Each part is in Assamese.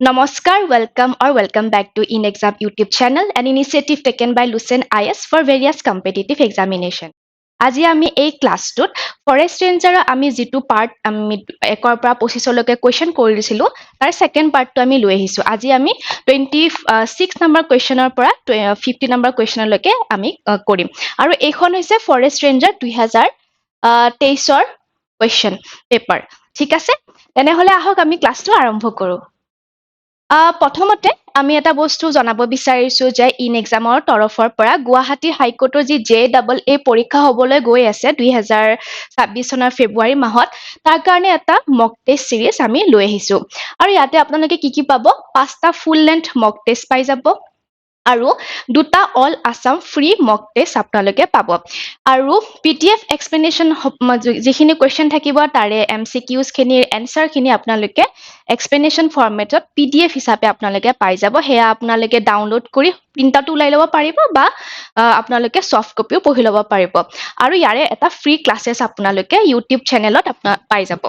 Namaskar, welcome back to In Exam YouTube channel, an initiative taken by Lucent IS for various competitive examination. আজি আমি এই ক্লাছটোত ফৰেষ্ট ৰেঞ্জাৰৰ আমি যিটো পাৰ্ট আমি 1ৰ পৰা 25 লৈকে কোৱেশ্চন কৰিছিলো তাৰ সেকেন্ড পাৰ্টটো আমি লৈ আহিছো আজি আমি 26 নম্বৰ কোৱেশ্চনৰ পৰা 50 নম্বৰ কোৱেশ্চনলৈকে আমি কৰিম আৰু এইখন হৈছে ফৰেষ্ট ৰেঞ্জাৰ 2023ৰ কোৱেশ্চন পেপাৰ ঠিক আছে তেনেহলে আহক আমি ক্লাছটো আৰম্ভ কৰো প্ৰথমতে আমি এটা বস্তু জনাব বিচাৰিছো যে ইন এক্সামৰ তৰফৰ পৰা গুৱাহাটী হাইকোৰ্টৰ যি JAA পৰীক্ষা হ'বলৈ গৈ আছে 2026 চনৰ ফেব্ৰুৱাৰী মাহত তাৰ কাৰণে এটা মক টেষ্ট সিৰিজ আমি লৈ আহিছো আৰু ইয়াতে আপোনালোকে কি পাব পাঁচটা ফুল লেন্থ মক টেষ্ট পাই যাব আৰু দুটা অল আসাম ফ্ৰী মক টেষ্ট আপোনালোকে পাব আৰু PDF এক্সপ্লেনেশ্যন যিখিনি কোৱেশ্চন থাকিব তাৰে MCQs খিনিৰ এনসাৰ খিনি আপোনালোকে এক্সপ্লেনেশ্যন ফৰমেটত PDF হিচাপে আপোনালোকে পাই যাব হেয়া আপোনালোকে ডাউনলোড কৰি প্ৰিন্ট আউট ওলাই ল'ব পাৰিব বা আপোনালোকে সফট কপিও পঢ়ি ল'ব পাৰিব আৰু ইয়াৰে এটা ফ্ৰী ক্লাसेस আপোনালোকে YouTube চেনেলত পাই যাব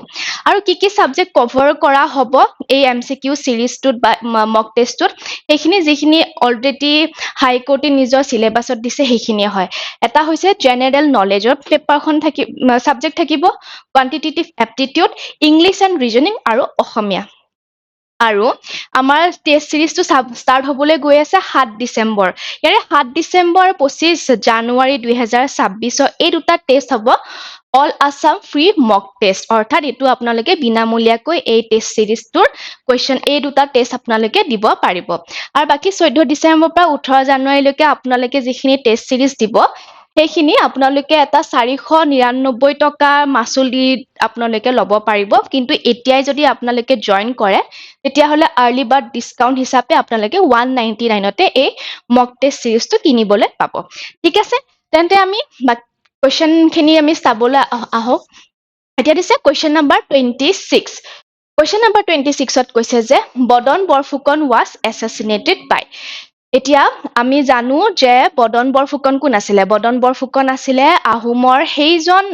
আৰু কি সাবজেক্ট কভাৰ কৰা হ'ব এই MCQ সিৰিজটোত বা মক টেষ্টটোত সেইখিনি যিখিনি অলৰেডি হাইকোৰ্টে নিজৰ সিলেবাসত দিছে সেইখিনি হয় এটা হৈছে জেনাৰেল নলেজৰ পেপাৰখন থাকিব সাবজেক্ট থাকিব quantitative aptitude English and reasoning আৰু অসমীয়া আৰু আমাৰ টেষ্ট সিৰিজটো ষ্টাৰ্ট হ'বলৈ গৈ আছে 7 ডিসেম্বৰ ইয়াৰে 7 ডিসেম্বৰ 25 জানুৱাৰী 2026 এই দুটা টেষ্ট হ'ব অল আসাম ফ্ৰী মক টেষ্ট অৰ্থাৎ এটো আপোনালোকে বিনামূলীয়াকৈ এই টেষ্ট সিৰিজটোৰ কোৱেশ্চন এই দুটা টেষ্ট আপোনালোকে দিব পাৰিব আৰু বাকি 14 ডিসেম্বৰ পৰা 18 জানুৱাৰীলৈকে আপোনালোকে যিখিনি টেষ্ট সিৰিজ দিব সেইখিনি আপোনালোকে এটা 499 টকা মাসুল দি আপোনালোকে ল'ব পাৰিব কিন্তু এতিয়াই যদি আপোনালোকে জয়েন কৰে তেতিয়া হলে আৰ্লি বাৰ্ড ডিসকাউন্ট হিচাপে আপোনালোকে 199 তে এই মক টেষ্ট সিৰিজটো কিনিবলৈ পাব ঠিক আছে তেন্তে আমি কোৱেশ্চন খিনি আমি চাবলৈ আহক এতিয়া দিছে কোৱেশ্চন নম্বৰ 26 কোৱেশ্চন নম্বৰ 26ত কৈছে যে বদন বৰফুকন was assassinated by এতিয়া আমি জানো যে বদন বৰফুকন কোন আছিলে বদন বৰফুকন আছিলে আহোমৰ সেইজন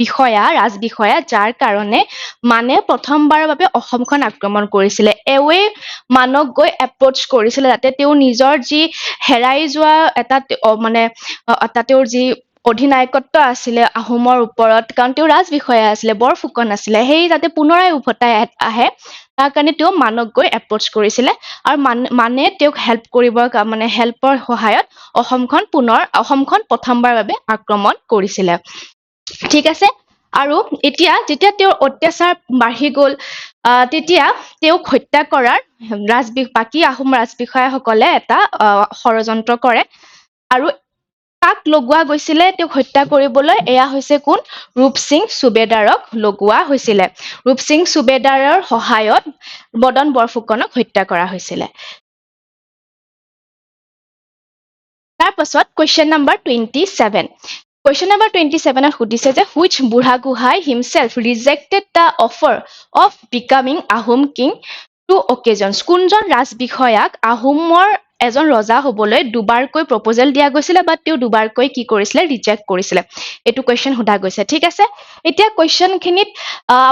বিষয়া ৰাজবিষয়া যাৰ কাৰণে মানে প্ৰথমবাৰৰ বাবে অসমখন আক্ৰমণ কৰিছিলে এৱে মানক গৈ এপ্ৰচ কৰিছিলে যাতে তেওঁ নিজৰ যি হেৰাই যোৱা এটা মানে তেওঁৰ যি অধিনায়কত্ব আছিলে আহোমৰ ওপৰত কাৰণ তেওঁ ৰাজবিষয়া আছিলে বৰফুকন আছিলে সেই যাতে পুনৰাই উভতাই আহে তাৰ কাৰণে তেওঁ মানক গৈ এপ্ৰচ কৰিছিলে আৰু মানে তেওঁক হেল্প কৰিবৰ মানে হেল্পৰ সহায়ত অসমখন প্ৰথমবাৰৰ বাবে আক্ৰমণ কৰিছিলে ঠিক আছে আৰু এতিয়া যেতিয়া তেওঁৰ অত্যাচাৰ বাঢ়ি গ'ল তেতিয়া তেওঁক হত্যা কৰাৰ বাকি আহোম ৰাজবিষয়াসকলে এটা ষড়যন্ত্ৰ কৰে আৰু তাক লগোৱা গৈছিলে তেওঁক হত্যা কৰিবলৈ এয়া হৈছে কোন ৰূপসিং সুবেদাৰক লগোৱা হৈছিলে ৰূপসিং সুবেদাৰৰ সহায়ত বদন বৰফুকনক হত্যা কৰা হৈছিলে তাৰ পাছত কোৱেশ্চন নম্বৰ 27 Question number 27 সুধিছে যে which Burhagohain himself rejected the offer of becoming Ahom king two occasions কোনজন ৰাজবিষয়াক আহোমৰ এজন ৰজা হ'বলৈ দুবাৰকৈ প্ৰপ'জেল দিয়া গৈছিলে বা তেওঁ দুবাৰকৈ কি কৰিছিলে ৰিজেক্ট কৰিছিলে এটো কোৱেশ্চন সোধা গৈছে ঠিক আছে এতিয়া কোৱেশ্চন খিনিত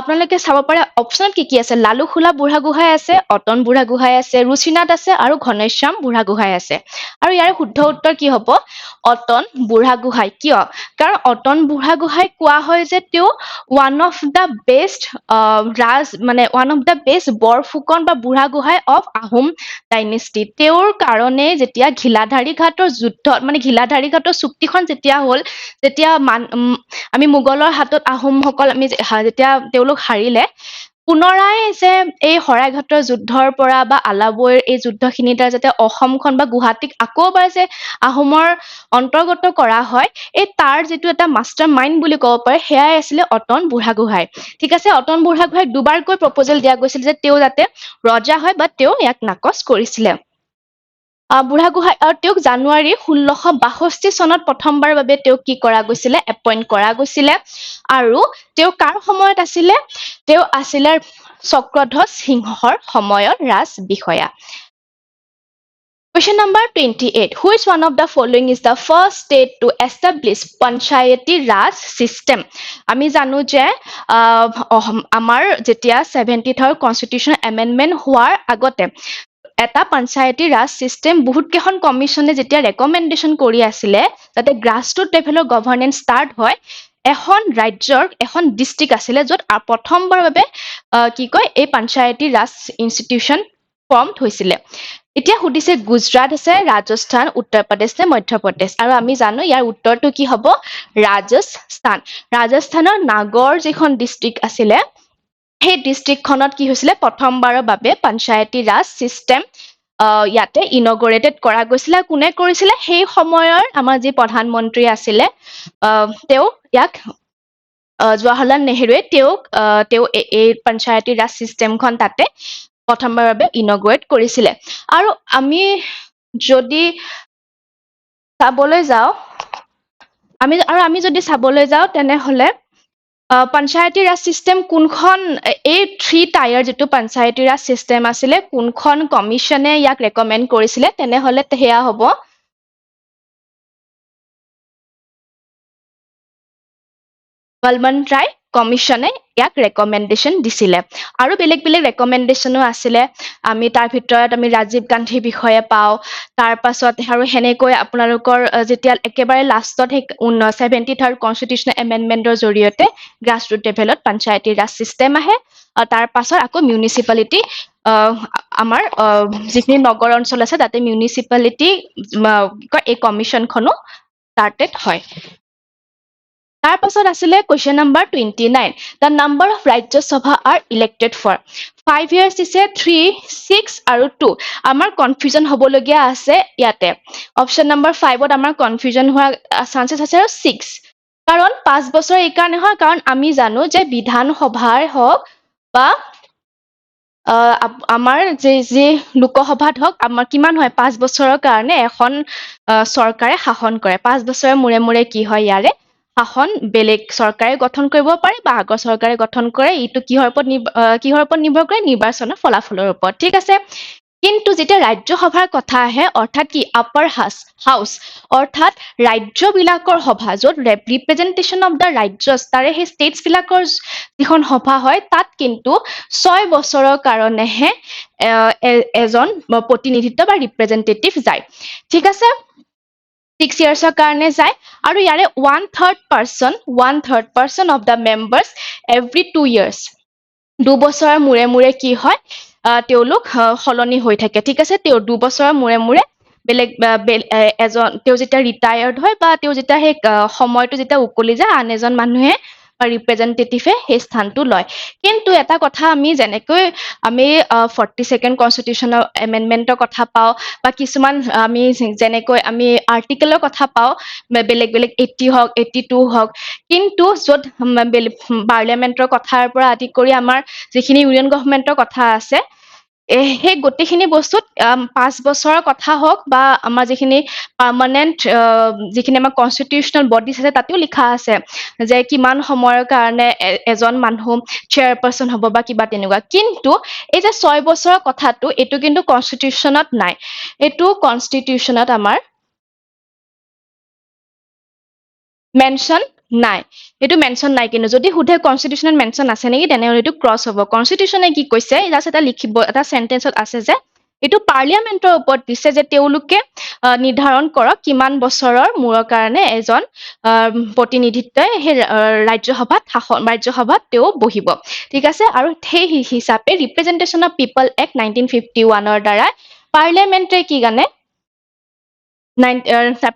আপোনালোকে চাব পাৰে অপচন কি আছে লালুখোলা বুঢ়াগোহাঁই আছে অতন বুঢ়াগোহাঁই আছে ৰুচিনাথ আছে আৰু ঘনশ্যাম বুঢ়াগোহাঁই আছে আৰু ইয়াৰ শুদ্ধ উত্তৰ কি হ'ব অতন বুঢ়াগোহাঁই কিয় কাৰণ অতন বুঢ়াগোহাঁই কোৱা হয় যে তেওঁ one of the best one of the best Borphukan বা বুঢ়াগোহাঁই অফ আহোম ডাইনেষ্টি তেওঁৰ কাৰণে যেতিয়া ঘিলাধাৰী ঘাটৰ যুদ্ধত মানে ঘিলাধাৰী ঘাটৰ চুক্তিখন যেতিয়া হ'ল যেতিয়া আমি মোগলৰ হাতত আহোমসকল আমি যেতিয়া তেওঁলোক হাৰিলে পুনৰাই যে এই শৰাইঘাটৰ যুদ্ধৰ পৰা বা আলাবৈৰ এই যুদ্ধখিনিৰ দ্বাৰা যাতে অসমখন বা গুৱাহাটীক আকৌবাৰ যে আহোমৰ অন্তৰ্গত কৰা হয় এই তাৰ যেটো এটা মাষ্টাৰ মাইণ্ড বুলি ক'ব পাৰে হেয়াই আছিলে অতন বুঢ়াগোহাঁই ঠিক আছে অতন বুঢ়াগোহাঁইক দুবাৰকৈ প্ৰপ'জেল দিয়া গৈছিল যে তেওঁ যাতে ৰজা হয় বা তেওঁ ইয়াক নাকচ কৰিছিলে বুঢ়াগোহাঁই আৰু তেওঁক জানুৱাৰী 1662 চনত প্ৰথমবাৰৰ বাবে তেওঁক কি কৰা গৈছিলে এপইন্ট কৰা গৈছিলে আৰু তেওঁ কাৰ সময়ত আছিলে তেওঁ আছিলে চক্ৰধ্বজ সিংহৰ সময়ৰ ৰাজবিষয়া Question number 28. Which one of the following is the first state to establish Panchayati Raj system? আমি জানো যে আমাৰ যেতিয়া 73rd constitutional amendment হোৱাৰ আগতে এটা পঞ্চায়তী ৰাজ সিস্টেম বহুত কেইখন কমিশনে যেতিয়া ৰেকমেন্ডেশন কৰি আছিলে যাতে গ্ৰাসৰুট লেভেলৰ গভৰ্নেন্স ষ্টাৰ্ট হয় এখন ৰাজ্যৰ এখন ডিস্ট্ৰিক্ট আছিলে য'ত প্ৰথমবাৰৰ বাবে কি কয় এই পঞ্চায়তী ৰাজ ইনষ্টিটিউচন ফৰ্ম হৈছিলে এতিয়া সুধিছে গুজৰাট আছে ৰাজস্থান উত্তৰ প্ৰদেশ নে মধ্য প্ৰদেশ আৰু আমি জানো ইয়াৰ উত্তৰটো কি হ'ব ৰাজস্থান ৰাজস্থানৰ নাগৰ যিখন ডিস্ট্ৰিক্ট আছিলে সেই ডিস্ট্ৰিক্টখনত কি হৈছিলে প্ৰথমবাৰৰ বাবে পঞ্চায়তী ৰাজ সিস্টেম ইয়াতে ইনগৰেটেড কৰা গৈছিলে কোনে কৰিছিলে সেই সময়ৰ আমাৰ যি প্ৰধানমন্ত্ৰী আছিলে তেওঁ ইয়াক জৱাহৰলাল নেহৰুৱে তেওঁ এই পঞ্চায়তী ৰাজ সিস্টেমখন তাতে প্ৰথমবাৰৰ বাবে ইনগৰেট কৰিছিলে আৰু যদি চাবলৈ যাওঁ আমি যদি চাবলৈ যাওঁ তেনেহলে পঞ্চায়তী ৰাজ সিস্টেম কোনখন এই 3 টায়াৰ যেটো পঞ্চায়তী ৰাজ সিস্টেম আছিলে কোনখন কমিশনে ইয়াক ৰেকমেন্ড কৰিছিলে তেনেহলে হেয়া হ'ব বলৱন্ত ৰায় কমিশনে ইয়াক ৰেকমেন্ডেশন দিছিলে আৰু বেলেগ বেলেগ ৰেকমেন্ডেশনো আছিলে আমি তাৰ ভিতৰত আমি ৰাজীৱ গান্ধীৰ বিষয়ে পাও তাৰ পাছত আৰু হেনেকৈ আপোনালোকৰ যেতিয়া একেবাৰে লাষ্টত 73rd কনস্টিটিউশনেল এমেন্ডমেন্টৰ জৰিয়তে গ্ৰাসৰুট লেভেলত পঞ্চায়তী ৰাজ সিস্টেম আহে তাৰ পাছত আকৌ মিউনিসিপালিটি আমাৰ যিখিনি নগৰ অঞ্চল আছে তাতে মিউনিসিপালিটি এই কমিশনখনো স্টাৰ্টেড হয় তাৰ পাছত আছিলে question number 29 the number of Rajya Sabha are elected for 5 years is 3 6 আৰু 2 আমাৰ কনফিউজন হবলগীয়া আছে ইয়াতে অপশন নম্বৰ 5 ত আমাৰ কনফিউজন হোৱা চান্সেছ আছে আৰু 6 কাৰণ 5 বছৰ এই কাৰণে হয় কাৰণ আমি জানো যে বিধান সভাৰ হওক বা আমাৰ যে লোকসভাত হওক আমাৰ কিমান হয় 5 বছৰৰ কাৰণে এখন চৰকাৰে শাসন কৰে 5 বছৰৰ মূৰে মূৰে কি হয় ইয়াৰে শাসন বেলেগ চৰকাৰে গঠন কৰিব পাৰে বা আগৰ চৰকাৰে গঠন কৰে ইটো কিহৰ ওপৰত নিৰ্ভৰ কৰে নিৰ্বাচনৰ ফলাফলৰ ওপৰত ঠিক আছে কিন্তু যেতিয়া ৰাজ্যসভাৰ কথা আহে অৰ্থাৎ কি আপাৰ হাউস অৰ্থাৎ ৰাজ্যবিলাকৰ সভা য'ত ৰিপ্ৰেজেন্টেশন অফ দা ৰাজ্যস তাৰে সেই ষ্টেটছ বিলাকৰ যিখন সভা হয় তাত কিন্তু 6 বছৰৰ কাৰণেহে এজন প্ৰতিনিধিত্ব বা ৰিপ্ৰেজেন্টেটিভ যায় ঠিক আছে 6 yearsৰ কাৰণে যায় আৰু ইয়াৰে 1/3 person of the members every 2 years 2 বছৰৰ মূৰে মূৰে কি হয় তেওঁলোক সলনি হৈ থাকে ঠিক আছে তেওঁ 2 বছৰৰ মূৰে মূৰে বেলেগ এজন তেওঁ যেতিয়া ৰিটায়াৰ্ড হয় বা তেওঁ যেতিয়া সেই সময়টো যেতিয়া উকলি যায় আন এজন মানুহে ৰিপ্ৰেজেন্টেটিভে সেই স্থানটো লয় কিন্তু এটা কথা আমি যেনেকৈ আমি 42nd কনস্টিটিউচনেল এমেন্ডমেন্টৰ কথা পাও বা কিছুমান আমি যেনেকৈ আমি আৰ্টিকেলৰ কথা পাও বেলেগ বেলেগ 80 হওক 82 হওক কিন্তু য'ত পাৰ্লিয়ামেন্টৰ কথাৰ পৰা আদি কৰি আমাৰ যিখিনি ইউনিয়ন গভৰ্ণমেন্টৰ কথা আছে সেই গোটেইখিনি বস্তুত 5 বছৰৰ কথা হওক বা আমাৰ যিখিনি পাৰ্মানেন্ট যিখিনি আমাৰ কনস্টিটিউচনেল বডিজ আছে তাতেও লিখা আছে যে কিমান সময়ৰ কাৰণে এজন মানুহ চেয়াৰপাৰসন হ'ব বা কিবা তেনেকুৱা কিন্তু এই যে 6 বছৰৰ কথাটো এটো কিন্তু কনস্টিটিউচনত নাই এটো কনস্টিটিউচনত আমাৰ মেনশন নাই এটো মেনশন নাই কিন্তু যদি হুধে কনস্টিটিউচনেল মেনশন আছে নেকি তেনেহলে এটো ক্ৰস হ'ব কনস্টিটিউচনে কি কৈছে জাস্ট এটা লিখিব এটা সেন্টেন্সত আছে যে এটো পাৰ্লিয়ামেন্টৰ ওপৰত দিছে যে তেওঁলোকে নিৰ্ধাৰণ কৰক কিমান বছৰৰ মূৰৰ কাৰণে এজন প্ৰতিনিধিত্বই সেই ৰাজ্যসভাত তেওঁ বহিব ঠিক আছে আৰু সেই হিচাপে ৰিপ্ৰেজেন্টেশন অফ পিপল এক্ট 1951 ৰ দ্বাৰা পাৰ্লিয়ামেন্টে কি গানে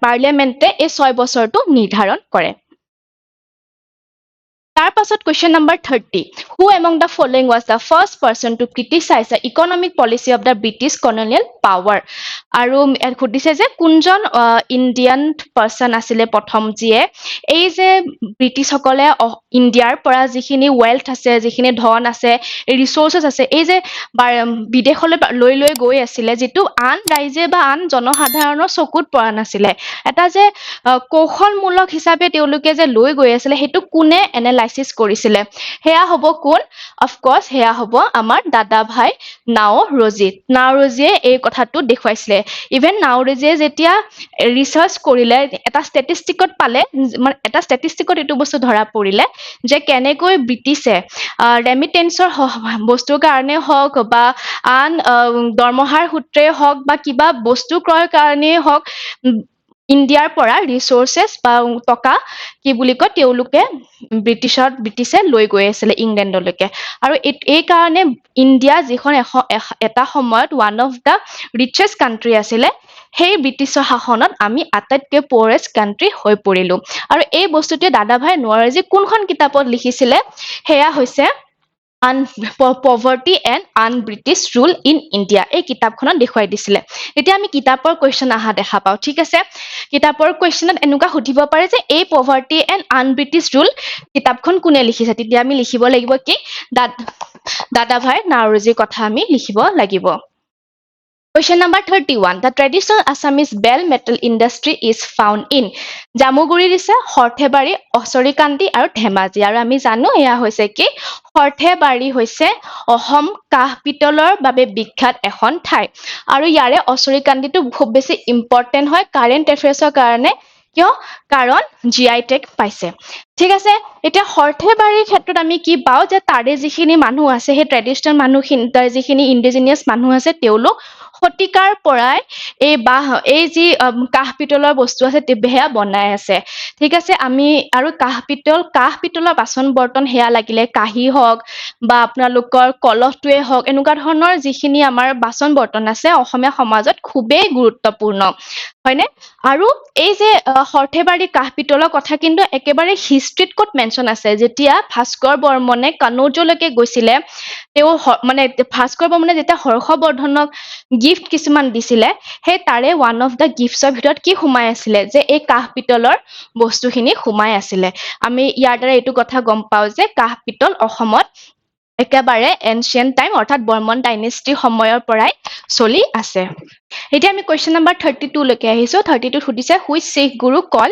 পাৰ্লিয়ামেন্টে এই 6 বছৰটো নিৰ্ধাৰণ কৰে তাৰ পাছত question number 30 who among the following was the first person to criticize the economic policy of the British colonial power আৰু খুদিছে যে কোনজন ইন্ডিয়ান পাৰসন আছিলে প্ৰথম যিয়ে এই যে ব্ৰিটিছ সকলে ইণ্ডিয়াৰ পৰা যিখিনি ওয়েলথ আছে যিখিনি ধন আছে ৰিসোৰ্সেস আছে এই যে বিদেশলৈ লৈ গৈ আছিলে যেটো আন ৰাইজে বা আন জনসাধাৰণৰ চকুত পৰা নাছিলে এটা যে কৌশলমূলক হিচাপে তেওঁলোকে যে লৈ গৈ আছিলে হেতু কোনে এনালাইজ ক্ৰাইচিছ কৰিছিলে হেয়া হ'ব কোন অফক'ৰ্স হেয়া হ'ব আমাৰ দাদা ভাই নাওৰজিয়ে এই কথাটো দেখুৱাইছিলে ইভেন নাওৰজিয়ে যেতিয়া ৰিচাৰ্চ কৰিলে এটা ষ্টেটিষ্টিকত পালে মানে এটা ষ্টেটিষ্টিকত এইটো বস্তু ধৰা পৰিলে যে কেনেকৈ ব্ৰিটিছে ৰেমিটেন্সৰ বস্তুৰ কাৰণে হওক বা আন দৰমহাৰ সূত্ৰে হওক বা কিবা বস্তু ক্ৰয়ৰ কাৰণেই হওক ইণ্ডিয়াৰ পৰা ৰিচোৰ্চেছ বা টকা কি বুলি কয় তেওঁলোকে ব্ৰিটিছে লৈ গৈ আছিলে ইংলেণ্ডলৈকে আৰু এই কাৰণে ইণ্ডিয়া যিখন এটা সময়ত ওৱান অফ দা ৰিচেষ্ট কাণ্ট্ৰি আছিলে সেই ব্ৰিটিছৰ শাসনত আমি আটাইতকৈ পুৱৰেষ্ট কাণ্ট্ৰি হৈ পৰিলো আৰু এই বস্তুটোৱে দাদাভাই নওৰোজী কোনখন কিতাপত লিখিছিলে সেয়া হৈছে poverty and un-British rule in India এই কিতাপখনত দেখুৱাই দিছিলে এতিয়া আমি কিতাপৰ কুৱেশ্যন অহা দেখা পাওঁ ঠিক আছে কিতাপৰ কুৱেশ্যনত এনেকুৱা সুধিব পাৰে যে এই পভাৰ্টি এণ্ড আনব্ৰিটিছ ৰুল কিতাপখন কোনে লিখিছে তেতিয়া আমি লিখিব লাগিব কি দাদাভাই নওৰোজীৰ কথা আমি লিখিব লাগিব Question number 31. The traditional Assamese bell metal industry is found in Jamuguri দিছে সৰ্থেবাৰী অচৰিকান্তি আৰু ধেমাজি আৰু আমি জানো এয়া হৈছে কি সৰ্থেবাৰী হৈছে অসম কাঁহ পিতলৰ বাবে বিখ্যাত এখন ঠাই আৰু ইয়াৰে অচৰিকান্তিটো খুব বেছি ইম্পৰ্টেন্ট হয় কাৰেণ্ট এফেয়াৰ্সৰ কাৰণে কিয় কাৰণ জিআই টেগ পাইছে ঠিক আছে এতিয়া সৰ্থেবাৰীৰ ক্ষেত্ৰত আমি কি পাওঁ যে তাৰে যিখিনি মানুহ আছে সেই ট্ৰেডিশনেল মানুহখিনি তাৰ যিখিনি ইণ্ডিজিনিয়াছ মানুহ আছে তেওঁলোক শতিকাৰ পৰাই এই যি কাঁহ পিতলৰ বস্তু আছে সেয়া বনাই আছে ঠিক আছে আমি আৰু কাঁহ পিতলৰ বাচন বৰ্তন সেয়া লাগিলে কাঁহী হওক বা আপোনালোকৰ কলহটোৱে হওক এনেকুৱা ধৰণৰ যিখিনি আমাৰ বাচন বৰ্তন আছে অসমীয়া সমাজত খুবেই গুৰুত্বপূৰ্ণ হয়নে আৰু এই যে সৰ্থেবাৰী কাঁহ পিতলৰ কথা কিন্তু একেবাৰে হিষ্ট্ৰীত ক'ত মেনশ্যন আছে যেতিয়া ভাস্কৰ বৰ্মনে কানৌজলৈকে গৈছিলে তেওঁ মানে ভাস্কৰ বৰ্মনে যেতিয়া হৰ্ষবৰ্ধনক গিফ্ট কিছুমান দিছিলে সেই তাৰে ওৱান অফ দা গিফ্টছৰ ভিতৰত কি সোমাই আছিলে যে এই কাঁহ পিতলৰ বস্তুখিনি সোমাই আছিলে আমি ইয়াৰ দ্বাৰা এইটো কথা গম পাওঁ যে কাঁহ পিতল অসমত একেবাৰে এনচিয়েন্ট টাইম অৰ্থাৎ বৰ্মন ডাইনেষ্টিৰ সময়ৰ পৰাই চলি আছে এতিয়া আমি কুৱেশ্যন নম্বৰ 32 লৈকে আহিছো 32 সুধিছে which Sikh Guru call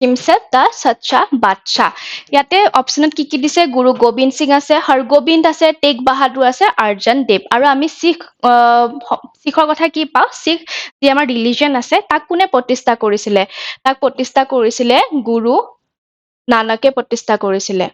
himself দা সচ্চা বাদশাহ ইয়াতে অপচনত কি দিছে গুৰু গোবিন্দ সিং আছে হৰগোবিন্দ আছে টেগ বাহাদুৰ আছে আৰ্জন দেৱ আৰু আমি শিখৰ কথা কি পাওঁ শিখ যি আমাৰ ৰিলিজন আছে তাক কোনে প্ৰতিষ্ঠা কৰিছিলে তাক প্ৰতিষ্ঠা কৰিছিলে গুৰু নানকে প্ৰতিষ্ঠা কৰিছিলে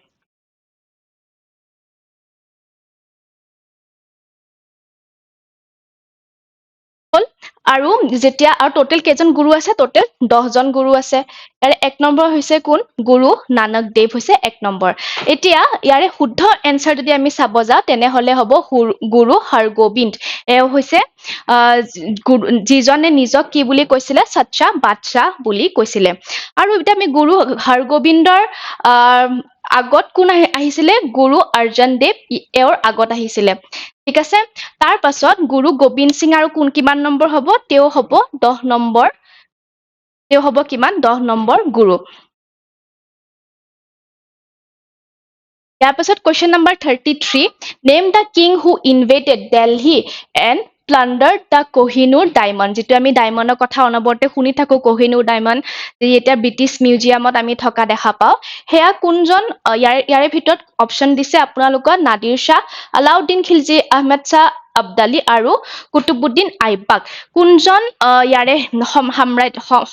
আৰু যেতিয়া আৰু টোটেল কেইজন গুৰু আছে টোটেল 10 জন গুৰু আছে ইয়াৰে এক নম্বৰ হৈছে কোন গুৰু নানক দেৱ হৈছে এক নম্বৰ এতিয়া ইয়াৰে শুদ্ধ এনসাৰ যদি আমি চাব যাওঁ তেনেহলে হ'ব গুৰু হৰগোবিন্দ এও হৈছে যিজনে নিজক কি বুলি কৈছিলে সচ্চা বাদশাহ বুলি কৈছিলে আৰু এতিয়া আমি গুৰু হৰগোবিন্দৰ আগত কোন আহিছিলে গুৰু অৰ্জন দেৱ এওঁৰ আগত আহিছিলে ঠিক আছে তাৰ পাছত গুৰু গোবিন্দ সিং আৰু কোন কিমান নম্বৰ হ'ব তেওঁ হ'ব 10 নম্বৰ তেওঁ হ'ব কিমান 10 নম্বৰ গুৰু ইয়াৰ পাছত question number 33 name the king who invaded Delhi and plundered the Kohinoor diamond যিটো আমি ডায়মণ্ডৰ কথা অনবৰতে শুনি থাকো কোহিনুৰ ডায়মণ্ড যি এতিয়া ব্ৰিটিছ মিউজিয়ামত আমি থকা দেখা পাওঁ সেয়া কোনজন ইয়াৰে ভিতৰত অপচন দিছে আপোনালোকৰ নাদিৰ শাহ আলাউদ্দিন খিলজী আহমেদ শাহ আব্দালী আৰু কুতুবুদ্দিন আইবাক কোনজন ইয়াৰে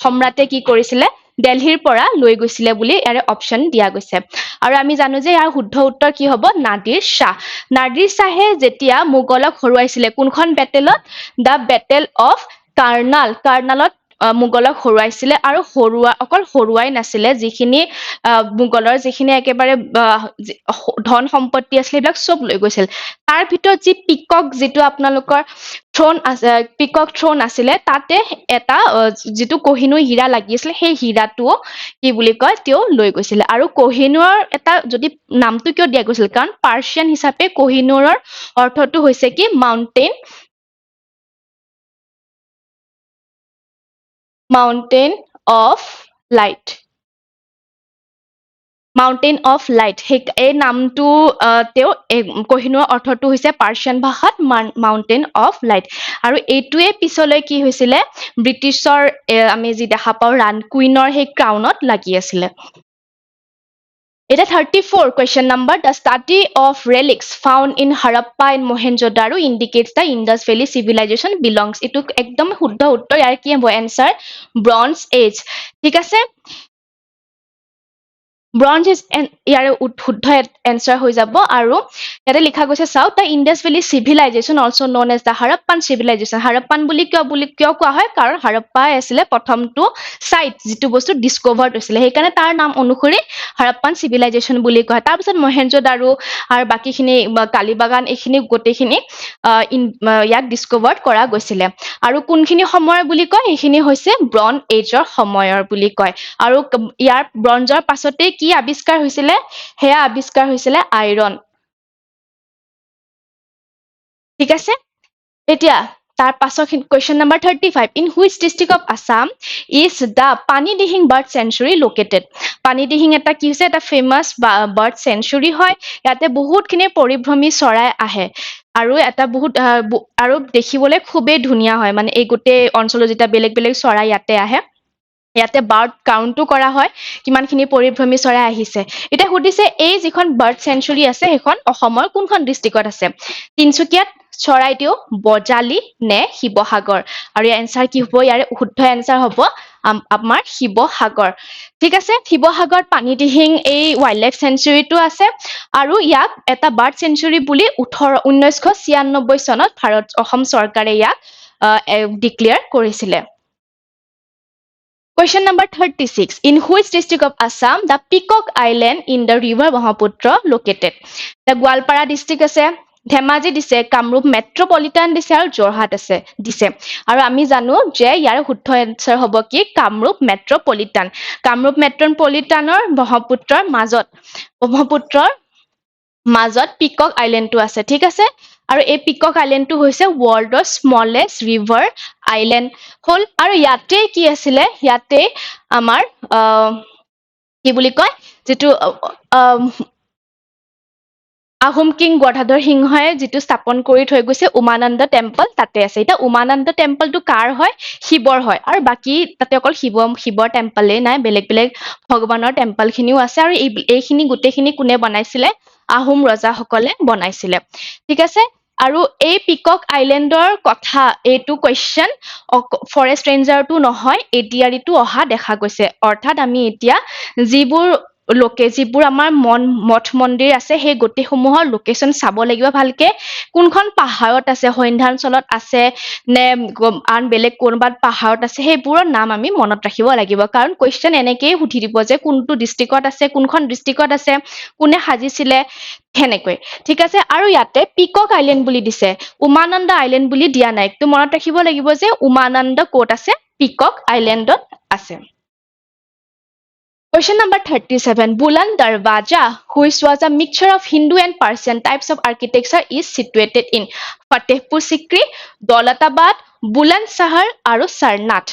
সম্ৰাটে কি কৰিছিলে দিল্লীৰ পৰা লৈ গৈছিলে বুলি ইয়াৰে অপচন দিয়া গৈছে আৰু আমি জানো যে ইয়াৰ শুদ্ধ উত্তৰ কি হ'ব নাদিৰ শাহে যেতিয়া মোগলক হৰুৱাইছিলে কোনখন বেটেলত দা বেটেল অফ কাৰ্নালত মোগলক হৰুৱাইছিলে আৰু অকল হৰুৱাই নাছিলে যিখিনি মোগলৰ যিখিনি একেবাৰে ধন সম্পত্তি আছিলে এইবিলাক চব লৈ গৈছিল তাৰ ভিতৰত যি পিকক যিটো আপোনালোকৰ পিকক থ্ৰন আছিলে তাতে এটা যিটো কোহিনুৰ হীৰা লাগিছিলে সেই হীৰাটো কি বুলি কয় তেওঁ লৈ গৈছিলে আৰু কোহিনুৰৰ এটা যদি নামটো কিয় দিয়া গৈছিল কাৰণ পাৰ্চিয়ান হিচাপে কোহিনুৰৰ অৰ্থটো হৈছে কি মাউণ্টেইন অফ লাইট এই নামটো তেওঁ কোহিনুৰৰ অৰ্থটো হৈছে পাৰ্চিয়ান ভাষাত মাউণ্টেইন অফ লাইট আৰু এইটোৱে পিছলৈ কি হৈছিলে ব্ৰিটিছৰ আমি যি দেখা পাওঁ কুইনৰ সেই ক্ৰাউনত লাগি আছিলে এটা 34 question number. The study of relics found in Harappa and Mohenjo-daro indicates the Indus Valley civilization belongs. এইটো একদম শুদ্ধ উত্তৰ ইয়াৰ কি হ'ব answer Bronze Age. ঠিক আছে Bronze is ইয়াৰে শুদ্ধ answer হৈ যাব আৰু ইয়াতে লিখা গৈছে চাও the Indus Valley civilization also known as the Harappan civilization. Harappan বুলি কিয় কোৱা হয় কাৰণ Harappa আছিল প্ৰথমটো site যিটো বস্তু discovered হৈছিল সেইকাৰণে তাৰ নাম অনুসৰি Harappan civilization বুলি কোৱা হয় তাৰ পিছত Mohenjo-daro আৰু বাকিখিনি কালিবাগান এইখিনি গোটেইখিনি ইয়াক discovered কৰা গৈছিল আৰু কোনখিনি সময়ৰ বুলি কয় এইখিনি হৈছে Bronze Age-ৰ সময়ৰ বুলি কয় আৰু ইয়াৰ ব্ৰঞ্জৰ পাছতে কি আৱিষ্কাৰ হৈছিল হেয়া আৱিষ্কাৰ হৈছিল আইৰণ ঠিক আছে এতিয়া তাৰ পাছৰ question number 35 in which district of Assam is the Panidihing bird sanctuary located Panidihing এটা কি হৈছে এটা famous bird sanctuary হয় ইয়াতে বহুতখিনি পৰিভ্ৰমী চৰাই আহে আৰু এটা বহুত আৰু দেখিবলৈ খুবেই ধুনীয়া হয় মানে এই গোটেই অঞ্চলত যেটা বেলেগ বেলেগ চৰাই ইয়াতে আহে ইয়াতে বাৰ্ড কাউন্টটো কৰা হয় কিমানখিনি পৰিভ্ৰমী চৰাই আহিছে এটা সুধিছে এই যিখন বাৰ্ড সেঞ্চুৰী আছে সেইখন অসমৰ কোনখন ডিস্ট্ৰিক্টত আছে তিনচুকিয়াত চৰাইদেউ বজালি নে শিৱসাগৰ আৰু ইয়াৰ এনসাৰ কি হ'ব ইয়াৰ শুদ্ধ এনসাৰ হ'ব আমাৰ শিৱসাগৰ ঠিক আছে শিৱসাগৰত পানীদিহিং এই ওয়াইল্ড লাইফ সেঞ্চুৰীটো আছে আৰু ইয়াক এটা বাৰ্ড সেঞ্চুৰী বুলি 1996 চনত অসম চৰকাৰে ইয়াক ডিক্লেয়াৰ কৰিছিলে Question number 36. In which district of Assam the Peacock Island in the river Brahmaputra located? The Gwalpara district আছে, Dhemaji দিছে, Kamrup Metropolitan দিছে আৰু Jorhat আছে দিছে। আৰু আমি জানো যে ইয়াৰ শুদ্ধ answer হ'ব কি Kamrup Metropolitan. Kamrup Metropolitanৰ Brahmaputrar মাজত Peacock Island টো আছে, ঠিক আছে? আৰু এই Peacock Island টো হৈছে worldৰ smallest river island হল আৰু ইয়াতে কি আছিলে ইয়াতে আমাৰ কি বুলি কয় যেটো আহোম কিং গদাধৰ সিংহই যেটো স্থাপন কৰি থৈ গৈছে উমানন্দ টেম্পল তাতে আছে এটা উমানন্দ টেম্পলটো কাৰ হয় শিৱৰ হয় আৰু বাকি তাতে অকল শিৱৰ টেম্পলে নাই বেলেগ বেলেগ ভগৱানৰ টেম্পল খিনিও আছে আৰু এইখিনি গোটেইখিনি কোনে বনাইছিলে আহোম ৰজাসকলে বনাইছিলে ঠিক আছে আৰু এই পিকক আইল্যান্ডৰ কথা এইটো কোৱেশ্চন ফৰেষ্ট ৰেঞ্জাৰটো নহয় এডিআৰিটো অহা দেখা গৈছে অৰ্থাৎ আমি এতিয়া যিবোৰ যিবোৰ আমাৰ মঠ মন্দিৰ আছে সেই গোটেইসমূহৰ লোকেশন চাব লাগিব ভালকে কোনখন পাহাৰত আছে হৈন্ধানচলত আছে নে আন বেলেগ কোনবাত পাহাৰত আছে সেইবোৰৰ নাম আমি মনত ৰাখিব লাগিব কাৰণ কোৱেশ্চন এনেকৈ সুধি দিব যে কোনটো ডিস্ট্ৰিক্টত আছে কোনখন ডিস্ট্ৰিক্টত আছে কোনে সাজিছিলে হেনেকৈ ঠিক আছে আৰু ইয়াতে পিকক আইল্যান্ড বুলি দিছে উমানন্দ আইল্যান্ড বুলি দিয়া নাই তো মনত ৰাখিব লাগিব যে উমানন্দ কোট আছে পিকক আইল্যান্ডত আছে Question number 37. Buland Darwaja, which was a mixture of Hindu and Persian types of architecture, is situated in Fatehpur Sikri, Daulatabad, Buland Shahar, আৰু Sarnath.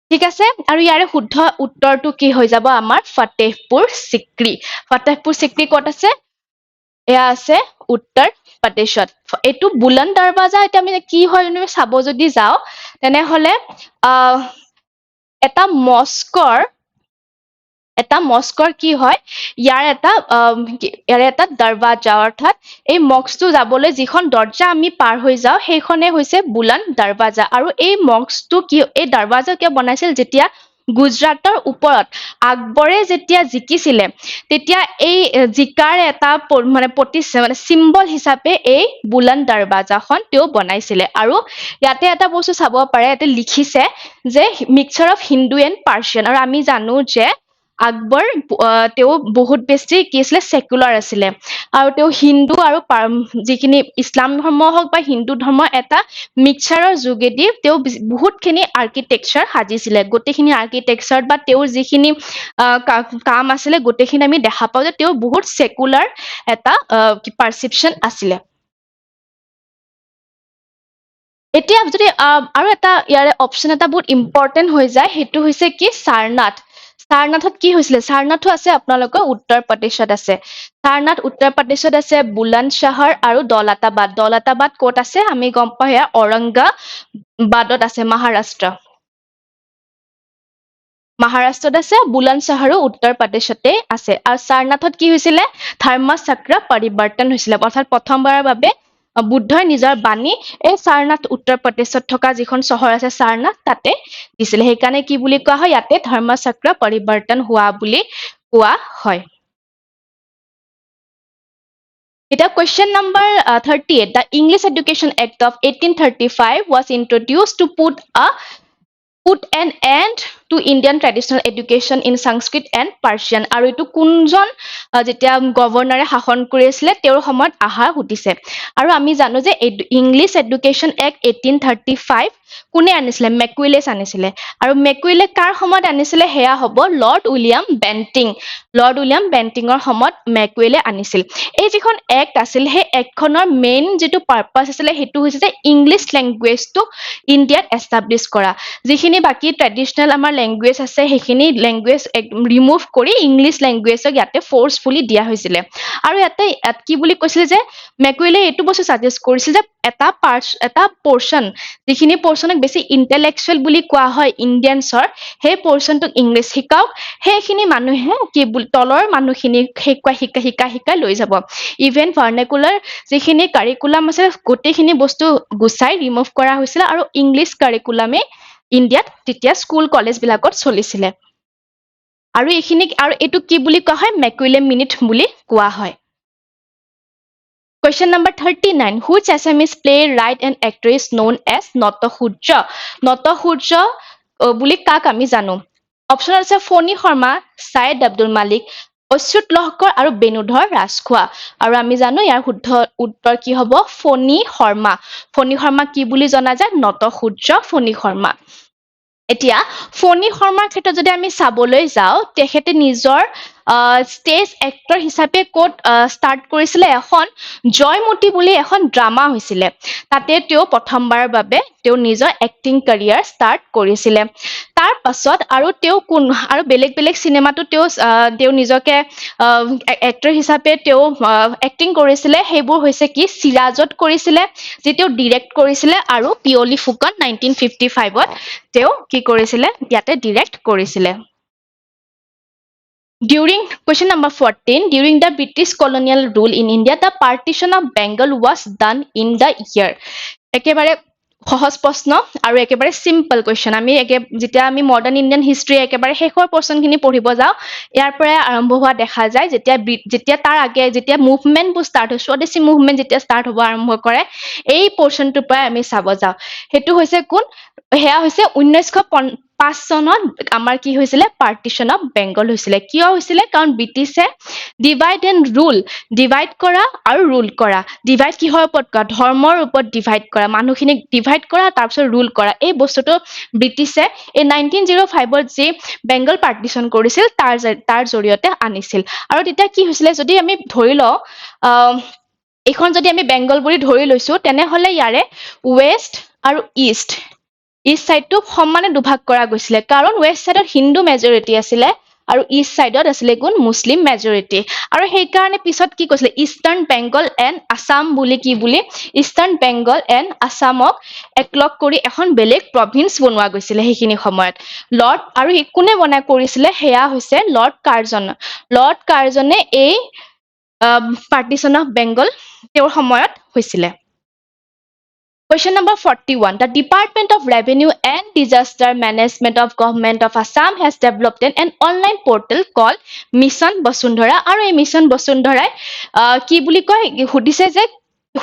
ঠিক আছে আৰু ইয়াৰে শুদ্ধ উত্তৰটো কি হৈ যাব আমাৰ ফতেহপুৰ সিক্ৰি ফতেহপুৰ সিক্ৰি ক'ত আছে এয়া আছে উত্তৰ প্ৰদেশত এটো বুলন্দ দৰৱাজা এটা আমি কি হয় চাব যদি যাও তেনেহলে এটা মস্কৰ কি হয় ইয়াৰ এটা দৰৱাজা অৰ্থাৎ এই মস্কটো যাবলৈ যিখন দৰ্জা আমি পাৰ হৈ যাও সেইখনে হৈছে বুলন্দ দৰৱাজা আৰু এই মস্কটো কি এই দৰৱাজা কিয় বনাইছিল যেতিয়া গুজৰাটৰ ওপৰত আকবৰে যেতিয়া জিকিছিলে তেতিয়া এই জিকাৰ এটা মানে সিম্বল হিচাপে এই বুলন্দ দৰৱাজাখন তেও বনাইছিলে আৰু ইয়াতে এটা বস্তু চাব পাৰে ইয়াতে লিখিছে যে mixture of Hindu and Persian আৰু আমি জানো যে আকবৰ তেও বহুত বেছি কি আছিল সেকুলাৰ আছিল আৰু তেও হিন্দু আৰু যিখিনি ইছলাম ধৰ্ম হওক বা হিন্দু ধৰ্ম এটা মিক্সচাৰৰ যোগেদি তেও বহুতখিনি আৰ্কিটেকচাৰ সাজিছিল গোটেইখিনি আৰ্কিটেকচাৰ বা তেও যিখিনি কাম আছিল গোটেইখিনি আমি দেখা পাও যে তেও বহুত সেকুলাৰ এটা পাৰসেপশন আছিল এতিয়া যদি আৰু এটা ইয়াৰে অপচন এটা বহুত ইম্পৰ্টেন্ট হৈ যায় হেতু হৈছে কি সাৰনাথত কি হৈছিলে সাৰনাথো আছে আপোনালোকৰ উত্তৰ প্ৰদেশত আছে সাৰনাথ উত্তৰ প্ৰদেশত আছে বুলন্দ শহৰ আৰু দৌলতাবাদ ক'ত আছে আমি গম পাওঁ ঔৰংগাবাদত আছে মহাৰাষ্ট্ৰ মহাৰাষ্ট্ৰত আছে, বুলন্দশহৰো উত্তৰ প্ৰদেশতে আছে। আৰু সাৰনাথত কি হৈছিলে? ধৰ্মচক্ৰ পৰিৱৰ্তন হৈছিলে, অৰ্থাৎ প্ৰথমবাৰৰ বাবে বুদ্ধই নিজৰ বাণী এই সাৰনাথ উত্তৰ প্ৰদেশত থকা যিখন চহৰ আছে সাৰনাথ তাতে দিছিলে। সেইকাৰণে কি বুলি কোৱা হয়? ইয়াতে ধৰ্মচক্ৰ পৰিৱৰ্তন হোৱা বুলি কোৱা হয়। এতিয়া question number 38. The English Education Act of 1835 was introduced to put an end to Indian traditional education in Sanskrit and Persian. আৰু এইটো কোনজন যেতিয়া গভৰ্ণৰে শাসন কৰি আছিলে তেওঁৰ সময়ত আহা সুধিছে। আৰু আমি জানো যে ইংলিছ এডুকেশ্যন এক্ট 1835 কোনে আনিছিলে? মেকুইলেছ আনিছিলে। আৰু মেকুইলে কাৰ সময়ত আনিছিলে? সেয়া হ'ব lord William Bentinck. Lord William বেন্টিঙৰ সময়ত মেকুইলে আনিছিল। এই যিখন এক্ট আছিল সেই এক্টখনৰ মেইন যিটো পাৰ্পাছ আছিলে সেইটো হৈছে যে ইংলিছ লেংগুৱেজটো ইণ্ডিয়াত এষ্টাব্লিছ কৰা। যিখিনি বাকী ট্ৰেডিচনেল আমাৰ লেংগুৱেজ আছে সেইখিনি লেংগুৱেজ ৰিমুভ কৰি ইংলিছ লেংগুৱেজক ইয়াতে ফ'ৰ্চফুলি দিয়া হৈছিলে। আৰু ইয়াতে কি বুলি কৈছিলে যে মেকুইলে এইটো বস্তু ছাজেষ্ট কৰিছিল যে এটা পৰ্চন, যিখিনি পৰ্চনক বেছি ইণ্টেলেকচুৱেল বুলি কোৱা হয় ইণ্ডিয়ানছৰ, সেই পৰ্চনটোক ইংলিছ শিকাওক। সেইখিনি মানুহে কি তলৰ মানুহখিনিক শিকাই লৈ যাব। ইভেন ভাৰ্নেকুলাৰ যিখিনি কাৰিকুলাম আছে গোটেইখিনি বস্তু গুচাই ৰিমুভ কৰা হৈছিলে আৰু ইংলিছ কাৰিকুলামে ইণ্ডিয়াত তেতিয়া স্কুল কলেজ বিলাকত চলিছিলে। আৰু এইটো কি বুলি কোৱা হয়? মেকুইলে মিনিট বুলি কোৱা হয়। Question number 39. Which Assamese playwright and actor is known as Natahurja? Natahurja বুলি কাক আমি জানো? অপশ্যন আছে ফণী শৰ্মা, ছাইদ আব্দুল মালিক, অচ্যুত লহকৰ আৰু বেণুধৰ ৰাজখোৱা। আৰু আমি জানো ইয়াৰ শুদ্ধ উত্তৰ কি হ'ব? ফণী শৰ্মা। ফণী শৰ্মা কি বুলি জনা যায়? নটসূৰ্য ফণী শৰ্মা। এতিয়া ফণী শৰ্মাৰ ক্ষেত্ৰত যদি আমি চাবলৈ যাওঁ, তেখেতে নিজৰ ষ্টেজ এক্টৰ হিচাপে ক'ত ষ্টাৰ্ট কৰিছিলে? এখন জয়মতী বুলি এখন ড্ৰামা হৈছিলে, তাতে তেওঁ প্ৰথমবাৰৰ বাবে তেওঁ নিজৰ এক্টিং কেৰিয়াৰ ষ্টাৰ্ট কৰিছিলে। তাৰ পাছত আৰু তেওঁ আৰু বেলেগ বেলেগ চিনেমাতো তেওঁ নিজকে এক্টৰ হিচাপে তেওঁ এক্টিং কৰিছিলে। সেইবোৰ হৈছে কি? চিৰাজত কৰিছিলে, যি তেওঁ ডিৰেক্ট কৰিছিলে, আৰু পিয়লি ফুকন 1955ত তেওঁ কি কৰিছিলে? ইয়াতে ডিৰেক্ট কৰিছিলে। Question number 14. During the British colonial rule in India, the partition of Bengal was done in the year. একেবাৰে সহজ প্ৰশ্ন আৰু একেবাৰে চিম্পল কুৱেশ্যন। যেতিয়া আমি মডাৰ্ণ ইণ্ডিয়ান হিষ্ট্ৰী একেবাৰে শেষৰ পৰ্চনখিনি পঢ়িব যাওঁ, ইয়াৰ পৰাই আৰম্ভ হোৱা দেখা যায়। যেতিয়া মুভমেণ্টবোৰ ষ্টাৰ্ট হয়, স্বদেশী মুভমেণ্ট যেতিয়া ষ্টাৰ্ট হ'ব আৰম্ভ কৰে, এই পৰ্চনটোৰ পৰাই আমি চাব যাওঁ। সেইটো হৈছে কোন? সেয়া হৈছে 1905 চনত আমাৰ কি হৈছিলে? পাৰ্টিশ্যন অফ বেংগল হৈছিলে। কিয় হৈছিলে? কাৰণ ব্ৰিটিছে ডিভাইড এণ্ড ৰুল, ডিভাইড কৰা আৰু ৰুল কৰা। ডিভাইড কিহৰ ওপৰত কৰা? ধৰ্মৰ ওপৰত ডিভাইড কৰা, মানুহখিনিক ডিভাইড কৰা, তাৰপিছত ৰুল কৰা। এই বস্তুটো ব্ৰিটিছে এই 1905ত যি বেংগল পাৰ্টিশ্যন কৰিছিল তাৰ জৰিয়তে আনিছিল। আৰু তেতিয়া কি হৈছিলে? যদি আমি ধৰি লওঁ এইখন যদি আমি বেংগল বুলি ধৰি লৈছো, তেনেহলে ইয়াৰে ৱেষ্ট আৰু ইষ্ট চাইডটো সমানে দুভাগ কৰা গৈছিলে। কাৰণ ৱেষ্ট চাইডত হিন্দু মেজৰিটি আছিলে আৰু ইষ্ট চাইডত আছিলে কোন? মুছলিম মেজৰিটি। আৰু সেইকাৰণে পিছত কি কৈছিলে? ইষ্টাৰ্ণ বেংগল এণ্ড আছাম বুলি ইষ্টাৰ্ণ বেংগল এণ্ড আছামক একলগ কৰি এখন বেলেগ প্ৰভিন্স বনোৱা গৈছিলে সেইখিনি সময়ত। আৰু কোনে বনাই কৰিছিলে? সেয়া হৈছে লৰ্ড কাৰ্জন। লৰ্ড কাৰ্জনে এই পাৰ্টিশ্যন অফ বেংগল তেওঁৰ সময়ত হৈছিলে। Question number 41. The Department of Revenue and Disaster Management of Government of Assam has developed an online portal called Mission Basundhara. আৰু এই মিছন বসুন্ধৰাই কি বুলি কয়? সুধিছে যে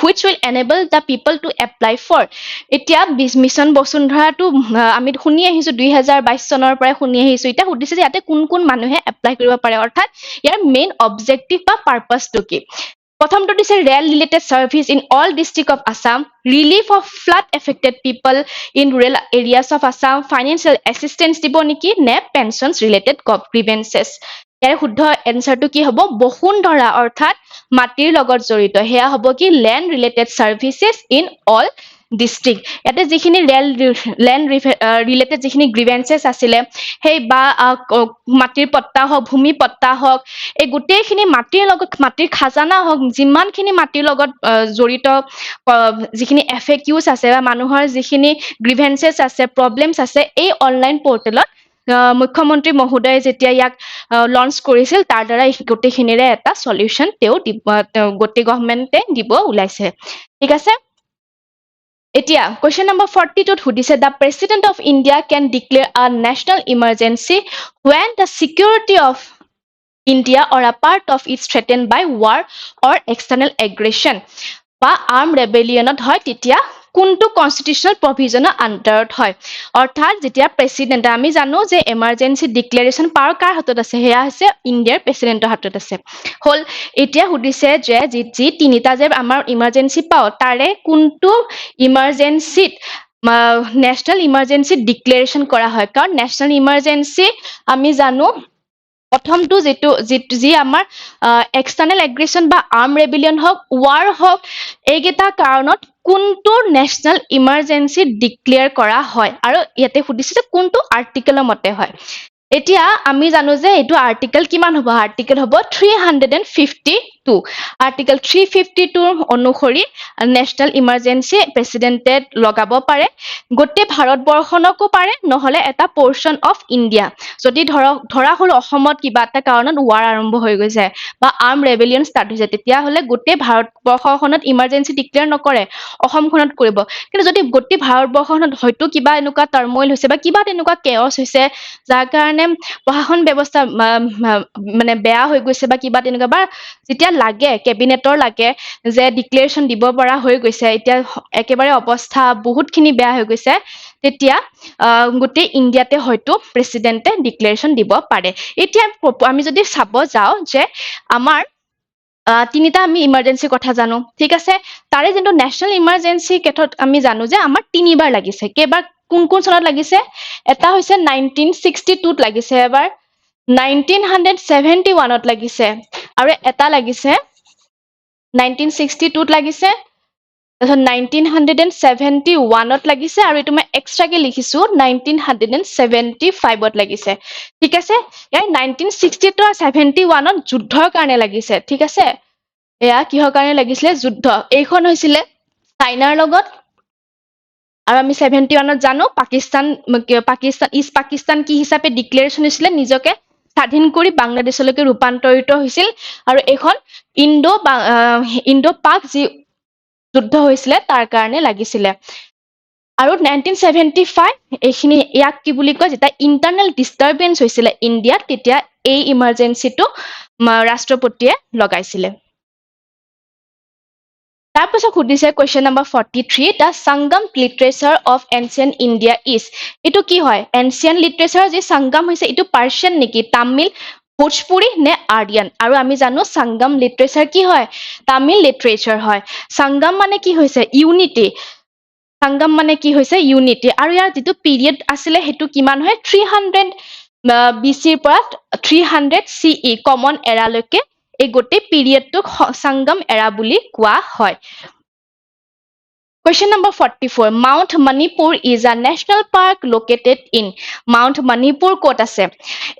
which will enable the people to apply for. এতিয়া মিছন বসুন্ধৰাটো আমি শুনি আহিছো 2022 চনৰ পৰাই শুনি আহিছো। এতিয়া সুধিছে যে ইয়াতে কোন কোন মানুহে এপ্লাই কৰিব পাৰে, অৰ্থাৎ ইয়াৰ মেইন অবজেক্টিভ বা পাৰ্পাছটো কি? প্ৰথমটো দিছে rail related service in all district of Assam, relief of flood affected people in rural areas of Assam, financial assistance দিব নেকি, নে পেনশনছ ৰিলেটেড গ্ৰিভেন্সেছ? ইয়াৰ শুদ্ধ এনসাৰটো কি হ'ব? বসুন্ধৰা অৰ্থাৎ মাটিৰ লগত জড়িত, সেয়া হ'ব কি? Land related services in all district. ইয়াতে যিখিনি লেণ্ড ৰিলেটেড যিখিনি গ্ৰিভেন্সেছ আছিলে, সেই বা মাটিৰ পট্টা হওক, ভূমি পট্টা হওক, এই গোটেইখিনি মাটিৰ খাজানা হওক, যিমানখিনি মাটিৰ লগত জড়িত যিখিনি FAQs আছে বা মানুহৰ যিখিনি গ্ৰিভেন্সেছ আছে, প্ৰব্লেমছ আছে, এই অনলাইন পৰ্টেলত মুখ্যমন্ত্ৰী মহোদয়ে যেতিয়া ইয়াক লঞ্চ কৰিছিল তাৰ দ্বাৰা গোটেইখিনিৰে এটা সলিউশন তেওঁ গোটেই গভৰ্ণমেণ্টে দিব ওলাইছে ঠিক আছে এতিয়া question number 42 সুধিছে the president of India can declare a national emergency when the security of India or a part of it threatened by war or external aggression বা armed rebellion হয় তেতিয়া কোনটো কনস্টিটিউশনাল প্ৰভিজনৰ আন্ডাৰত হয় অৰ্থাৎ যেতিয়া প্ৰেসিডেন্ট আমি জানো যে এমাৰ্জেন্সি ডিক্লেৰেশন পাৱাৰ কাৰ হাতত আছে হেয়া হৈছে ইণ্ডিয়াৰ প্ৰেসিডেন্টৰ হাতত আছে হল এতিয়া সুধিছে যে যি তিনিটা যে আমাৰ ইমাৰ্জেন্সি পাও তাৰে কোনটো ইমাৰ্জেন্সিত নেশনাল ইমাৰ্জেন্সি ডিক্লেৰেশন কৰা হয় কাৰণ নেশনাল ইমাৰ্জেন্সি আমি জানো প্ৰথমটো যি আমাৰ এক্সটাৰ্নেল এগ্ৰেছন বা আৰ্ম ৰেবিলিয়ন হওক ওৱাৰ হওক এইকেইটা কাৰণত কোনটো নেশনাল ইমাৰ্জেন্সি ডিক্লেয়াৰ কৰা হয় আৰু ইয়াতে সুধিছে যে কোনটো আৰ্টিকেলৰ মতে হয় এতিয়া আমি জানো যে এইটো আৰ্টিকেল কিমান হ'ব আৰ্টিকেল হ'ব 352 আৰ্টিকেল 352 অনুসৰি নেশনাল ইমাৰ্জেন্সি প্ৰেসিডেন্টে লগাব পাৰে গোটেই ভাৰতবৰ্ষনকো পাৰে নহলে এটা পোৰ্শন অফ ইণ্ডিয়া যদি ধৰা হল অসমত কিবা এটা কাৰণত ওৱাৰ আৰম্ভ হৈ গৈছে বা আৰ্ম ৰেবেলিয়ন ষ্টাৰ্ট হৈছে তেতিয়া হলে গোটেই ভাৰতবৰ্ষখনত ইমাৰ্জেন্সি ডিক্লেয়াৰ নকৰে অসমখনত কৰিব কিন্তু যদি গোটেই ভাৰতবৰ্ষখনত হয়তো কিবা এনেকুৱা টাৰ্মইল হৈছে বা কিবা তেনেকুৱা কেঅস হৈছে যাৰ কাৰণে প্ৰশাসন ব্যৱস্থা মানে বেয়া হৈ গৈছে বা কিবা তেনেকুৱা বা যেতিয়া লাগে কেবিনেটৰ লাগে যে ডিক্লেৰেশন দিব পৰা হৈ গৈছে এতিয়া একেবাৰে অৱস্থা বহুতখিনি বেয়া হৈ গৈছে তেতিয়া গোটেই ইণ্ডিয়াতে হয়তো প্ৰেসিডেন্টে ডিক্লেৰেশন দিব পাৰে এতিয়া আমি যদি চাব যাও যে আমাৰ তিনিটা আমি ইমাৰ্জেন্সি কথা জানো ঠিক আছে তাৰে যোনটো নেশনাল ইমাৰ্জেন্সি ক্ষেত্ৰত আমি জানো যে আমাৰ তিনিবাৰ লাগিছে কেইবাৰ কোন কোন চনত লাগিছে এটা হৈছে 1962 ত লাগিছে এবাৰ 1971 ত লাগিছে আৰু এটা লাগিছে 1962 ত লাগিছে তাৰপিছত 1971 ত লাগিছে আৰু এইটো মই এক্সট্ৰাকে লিখিছো 1975 ত লাগিছে ঠিক আছে ইয়াৰ 1960 আৰু 71 ত যুদ্ধৰ কাৰণে লাগিছে ঠিক আছে এয়া কিহৰ কাৰণে লাগিছিলে যুদ্ধ এইখন হৈছিলে চাইনাৰ লগত আৰু আমি 71 ত জানো পাকিস্তান ইষ্ট পাকিস্তান কি হিচাপে ডিক্লেৰেশন হৈছিলে নিজকে স্বাধীন কৰি বাংলাদেশলৈকে ৰূপান্তৰিত হৈছিল আৰু এখন ইণ্ডো পাক যি যুদ্ধ হৈছিলে তাৰ কাৰণে লাগিছিলে আৰু 1975 এইখিনি ইয়াক কি বুলি কয় যেতিয়া ইন্টাৰনেল ডিস্টাৰবেন্স হৈছিলে ইণ্ডিয়াত তেতিয়া এই ইমাৰ্জেন্সিটো ৰাষ্ট্ৰপতিয়ে লগাইছিলে তাৰপিছত সুধিছে question number 43 the sangam literature of ancient India is এটো কি হয় ancient literature যি সংগম হৈছে এটো পাৰ্চিয়ান নেকি তামিল ভোজপুৰী নে আৰিয়ান আৰু আমি জানো সংগম লিটাৰেচাৰ কি হয় তামিল লিটাৰেচাৰ হয় সংগম মানে কি হৈছে ইউনিটি সংগম মানে কি হৈছে ইউনিটি আৰু ইয়াৰ যেটো পিৰিয়ড আছিল হেতু কিমান হয় 300 BC ৰ পৰা 300 CE কমন এৰা লৈকে এই গোটেই পিৰিয়ডটোক সংগম এৰা বুলি কোৱা হয় Question number 44 Mount Manipur is a national park located in Mount Manipur ক'ত আছে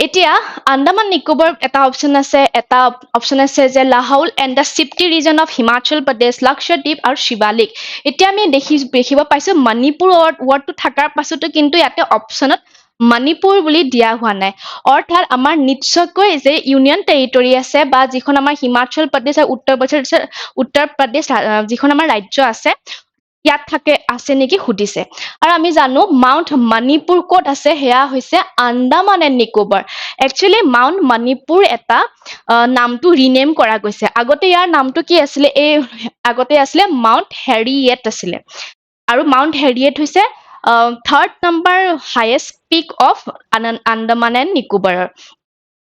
এতিয়া আন্দামান নিকোবৰ এটা অপচন আছে যে Lahaul and the Spiti region of Himachal Pradesh Lakshadweep আৰু শিৱালিক এতিয়া আমি দেখিব পাইছো মণিপুৰ ওয়াৰ্ডটো থাকাৰ পাছতো কিন্তু ইয়াতে অপচনত মণিপুৰ বুলি দিয়া হোৱা নাই অৰ্থাৎ আমাৰ নিশ্চয়কৈ যে ইউনিয়ন টেৰিটৰি আছে বা যিখন আমাৰ হিমাচল প্ৰদেশ আৰু উত্তৰ প্ৰদেশ যিখন আমাৰ ৰাজ্য আছে ইয়াত থাকে আছে নেকি সুধিছে আৰু আমি জানো মাউন্ট মণিপুৰ ক'ত আছে হেয়া হৈছে Andaman and Nicobar actually Mount Manipur এটা নামটো ৰিনেম কৰা গৈছে আগতে ইয়াৰ নামটো কি আছিল আগতে আছিল মাউন্ট হেৰিয়েট আছিল আৰু মাউন্ট হেৰিয়েট হৈছে third number highest peak of Andaman and Nicobar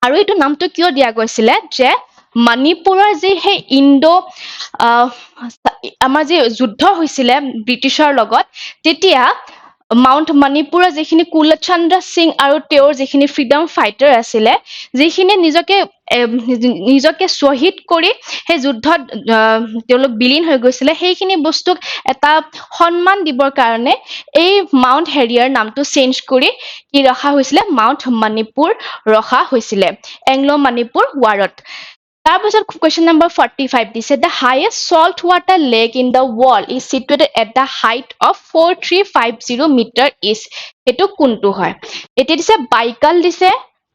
আৰু এইটো নামটো কিয় দিয়া গৈছিল যে মণিপুৰৰ যে হে ইণ্ডো আমাৰ যে যুদ্ধ হৈছিল ব্ৰিটিছৰ লগত তেতিয়া মাউন্ট মণিপুৰৰ যিখিনি কুলচন্দ্ৰ সিং আৰু তেওঁৰ যিখিনি ফ্ৰীডম ফাইটাৰ আছিল যিখিনি নিজকে শ্বহীদ কৰি সেই যুদ্ধত তেওঁলোক বিলীন হৈ গৈছিল সেইখিনি বস্তুক এটা সন্মান দিবৰ কাৰণে এই মাউন্ট হেৰিয়াৰ নামটো চেঞ্জ কৰি কি ৰখা হৈছিল মাউন্ট মণিপুৰ ৰখা হৈছিল এংলো মণিপুৰ ৱাৰত তাৰপিছত question number 45 দিছে the highest salt water lake in the world is situated at the height of 4350 meter is এটো কোনটো হয় এতিয়া দিছে বাইকাল দিছে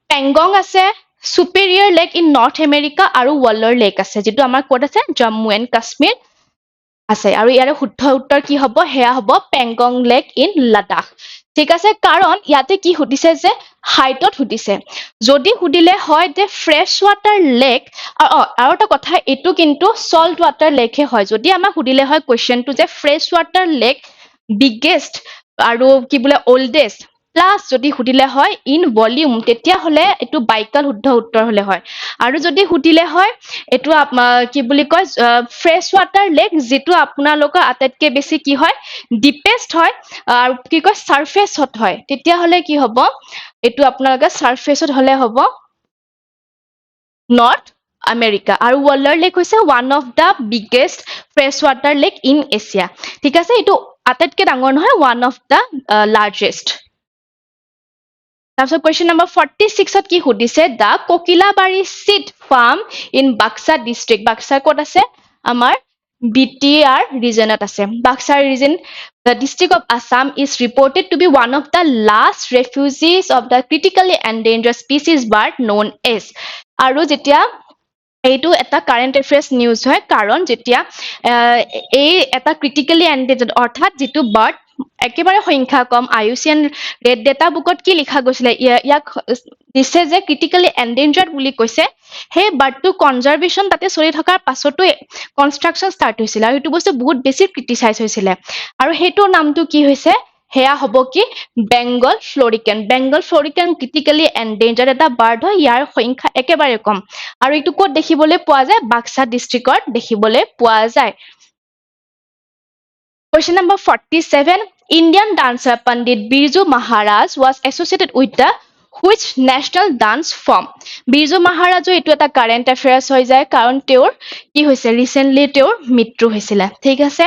পেংগং আছে superior lake in north america আৰু waller lake আছে যেটো আমাৰ কোড আছে জম্মু এণ্ড কাশ্মীৰ আছে আৰু ইয়াৰে শুদ্ধ উত্তৰ কি হ'ব হেয়া হ'ব পেংগং লেক ইন লাডাখ ঠিক আছে কাৰণ ইয়াতে কি সুধিছে যে হাইটত সুধিছে যদি সুধিলে হয় যে ফ্ৰেছ ৱাটাৰ লেক আৰু এটা কথা এটো কিন্তু সল্ট ৱাটাৰ লেক হে হয় যদি আমাক সুধিলে হয় কোৱেশ্চনটো যে ফ্ৰেছ ৱাটাৰ লেক বিগেষ্ট আৰু কি বোলে ওল্ডেষ্ট প্লাস যদি সুধিলে হয় ইন ভলিউম তেতিয়া হলে এটো বাইকাল শুদ্ধ উত্তৰ হলে হয় আৰু যদি সুধিলে হয় এটো কি বুলি কয় ফ্ৰেছ ৱাটাৰ লেক যেটো আপোনালোকৰ আটাইতকৈ বেছি কি হয় ডিপেষ্ট হয় আৰু কি কয় সাৰফেসত হয় তেতিয়া হলে কি হ'ব এটো আপোনালোকৰ সাৰফেসত হলে হ'ব নৰ্থ আমেৰিকা আৰু ৱালাৰ লেক হৈছে one of the biggest fresh water lake in Asia ঠিক আছে এটো আটাইতকৈ ডাঙৰ নহয় ওয়ান অফ দা লাৰ্জেষ্ট তাৰপিছত question number 46ত কি সুধিছে দা Kokilabari seed farm in Baksa district Baksa ক'ত আছে আমাৰ BTR regionত আছে Baksa region the district of Assam is reported to be one of the last refugees of the critically endangered species bird known as আৰু যেতিয়া এইটো এটা কাৰেন্ট এফেয়াৰ্স নিউজ হয় কাৰণ যেতিয়া এই এটা ক্ৰিটিক্যালি এন্ডেঞ্জাৰ্ড অৰ্থাৎ যেটো বাৰ্ড একেবাৰে সংখ্যা কম IUCN ৰেড ডেটা বুকত কি লিখা গৈছিলে ইয়াক দিছে যে ক্ৰিটিক্যালি এন্ডেঞ্জাৰ্ড বুলি কৈছে হে বাৰ্ডটো কনজাৰভেশন তাতে চলি থকাৰ পাছতো কনস্ট্ৰাকশন ষ্টাৰ্ট হৈছিল আৰু এটো বস্তু বহুত বেছি ক্ৰিটিসাইজ হৈছিল আৰু হেটো নামটো কি হৈছে হেয়া হ'ব কি বেঙ্গল ফ্লোৰিকেন ক্ৰিটিক্যালি এন্ডেঞ্জাৰ্ড এটা বাৰ্ড হয় ইয়াৰ সংখ্যা একেবাৰে কম আৰু এটো ক'ত দেখিবলৈ পোৱা যায় বাক্সা ডিস্ট্ৰিক্টত দেখিবলৈ পোৱা যায় Question number 47 Indian dancer Pandit Birju Maharaj was associated with the which national dance form Birju Maharaj এটো এটা কারেন্ট এফেয়ার্স হৈ যায় কাৰণ তেওঁৰ কি হৈছে ৰিসেন্টলি তেওঁৰ মৃত্যু হৈছিল ঠিক আছে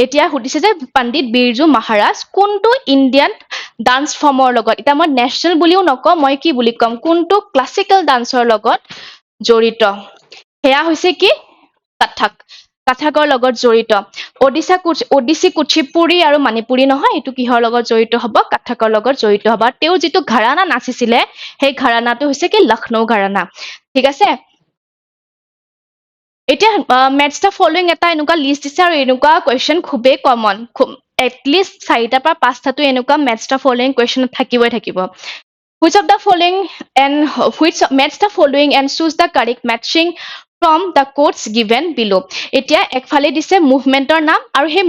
এতিয়া সুধিছে যে পণ্ডিত বিৰজু মহাৰাজ কোনটো ইন্ডিয়ান ডান্স ফৰ্মৰ লগত এটা মই নেশনাল বুলিও নকম মই কি বুলি কম কোনটো ক্লাসিক্যাল ডান্সৰ লগত জড়িত হেয়া হৈছে কি কাথাকৰ লগত জড়িত ওডিসি কুচিপুৰি আৰু মণিপুৰি নহয় এটো কিহৰ লগত জড়িত হ'ব কাথাকৰ লগত জড়িত হ'ব তেও যেটো ঘৰানা নাচিছিলে সেই ঘৰানাটো হৈছে কি লখনৌ ঘৰানা ঠিক আছে এতিয়া ম্যাথছ দা ফলোইং এটা এনেকুৱা লিষ্ট দিছে আৰু এনেকুৱা কোৱেশ্চন খুবেই কমন এটলিষ্ট 4টা পৰা 5টাটো এনেকুৱা ম্যাথছ দা ফলোইং কোৱেশ্চন থাকিব which of the following and which match the following and choose the correct matching from the codes given below এতিয়া একফালে দিছে মুভমেন্টৰ নাম আৰু সেই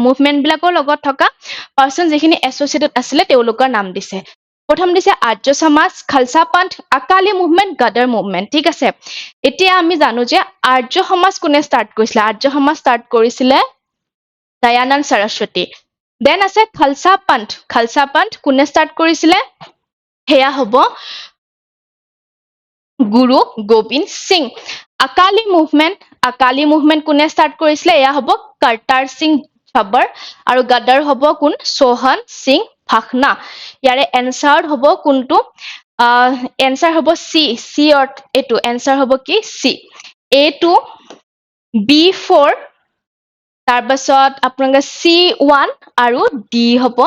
মুভমেন্ট বিলাকৰ লগত থকা পাৰসন যিখিনি এসোসিয়েটেড আছিল তেওঁলোকৰ নাম দিছে প্ৰথম দিছে আৰ্য সমাজ খালসা পান্থ আকালি মুভমেন্ট গাদাৰ মুভমেন্ট ঠিক আছে এতিয়া আমি জানো যে আৰ্য সমাজ কোনে ষ্টাৰ্ট কৰিছিল আৰ্য সমাজ ষ্টাৰ্ট কৰিছিল দয়ানন্দ সৰস্বতী দেন আছে খালসা পান্থ কোনে ষ্টাৰ্ট কৰিছিল হেয়া হ'ব গুৰু গোবিন্দ সিং আকালি মুভমেন্ট কোনে ষ্টাৰ্ট কৰিছিল এয়া হ'ব কৰ্তাৰ সিং ছবৰ আৰু গাদাৰ হ'ব কোন সোহন সিং ভাখনা ইয়াৰে এনসাৰ হ'ব কোনটো এনসাৰ হ'ব সি এটো এনসাৰ হ'ব কি সি A2 B4 তাৰপাছত আপোনালোকে C1 আৰু D হ'ব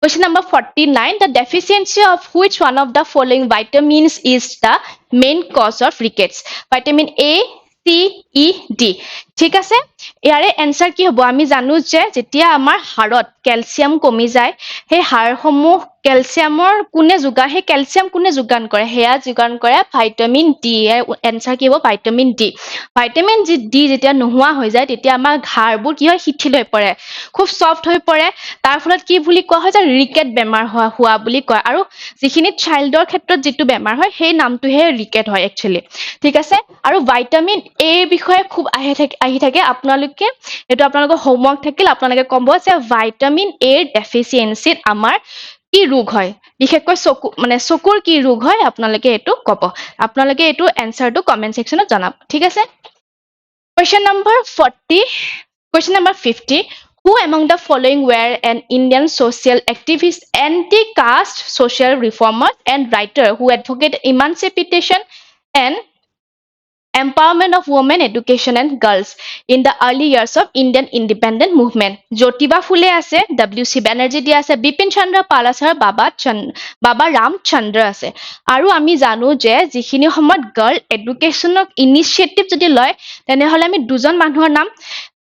Question number 49 the deficiency of which one of the following vitamins is the main cause of rickets vitamin A C E D ঠিক আছে ইয়াৰে এনসাৰ কি হ'ব আমি জানো যে যেতিয়া আমাৰ হাড়ত ক্যালসিয়াম কমি যায় সেই হাড়সমূহ ক্যালসিয়ামৰ কোনে যোগান হে ক্যালসিয়াম কোনে যোগান কৰে হেয়া যোগান কৰে ভিটামিন ডি এনসাৰ কি হ'ব ভিটামিন ডি যেতিয়া নোহোৱা হৈ যায় তেতিয়া আমাৰ হাড়বোৰ কি হয় শিথিল হৈ পৰে খুব সফট হৈ পৰে তাৰ ফলত কি বুলি কোৱা হয় যে ৰিকেট বেমাৰ হোৱা বুলি কয় আৰু যিখিনি চাইল্ডৰ ক্ষেত্ৰত যেটো বেমাৰ হয় সেই নামটোহে ৰিকেট হয় একচুয়ালি ঠিক আছে আৰু ভিটামিন এ বিষয়ে খুব আহি থাকে আপোনালোকে এটো আপোনালোকৰ হোমৱৰ্ক থাকিল আপোনালোকে ক'ব যে ভিটামিন এ ডেফিচিয়েন্সিত আমাৰ কি ৰোগ হয় বিশেষকৈ চকুৰ কি ৰোগ হয় আপোনালোকে এটো ক'ব আপোনালোকে এটো এনসাৰটো কমেন্ট সেকশনত জনাব ঠিক আছে Question number 50 Who among the following were an Indian social activist, anti-caste social reformer, and writer who advocated emancipation and empowerment of women, education and girls in the early years of Indian independent movement? Jyotiba Phule আছে, W.C. Banerjee দিয়া আছে, Bipin Chandra Pal আছে, আৰু Baba Ram Chandra আছে। আৰু আমি জানো যে যিখিনি সময়ত গাৰ্ল এডুকেশ্যনক ইনিচিয়েটিভ যদি লয় তেনেহলে আমি দুজন মানুহৰ নাম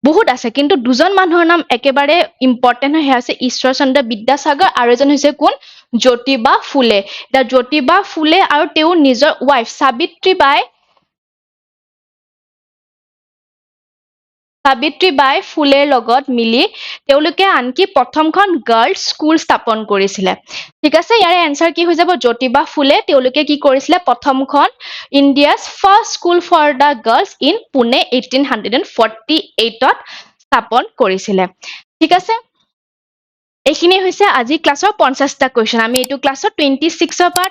বহুত আছে, কিন্তু দুজন মানুহৰ নাম একেবাৰে ইম্পৰ্টেণ্ট হৈ আছে, ঈশ্বৰ চন্দ্ৰ বিদ্যাসাগৰ আৰু এজন হৈছে কোন? জ্যোতিবা ফুলে। এতিয়া জ্যোতিবা ফুলে আৰু তেওঁৰ নিজৰ ৱাইফ সাবিত্ৰীবাই ফুলেৰ লগত মিলি তেওঁলোকে আনকি প্ৰথমখন গাৰ্লছ স্কুল স্থাপন কৰিছিলে। ঠিক আছে, ইয়াৰে এনসাৰ কি হৈ যাব? জ্যোতিবা ফুলে তেওঁলোকে কি কৰিছিলে? প্ৰথমখন India's first school for the girls in Pune 1848ত স্থাপন কৰিছিলে। ঠিক আছে, এইখিনি হৈছে আজি ক্লাছৰ 50টা কুৱেশ্যন। আমি এইটো ক্লাছত 26ৰ পৰা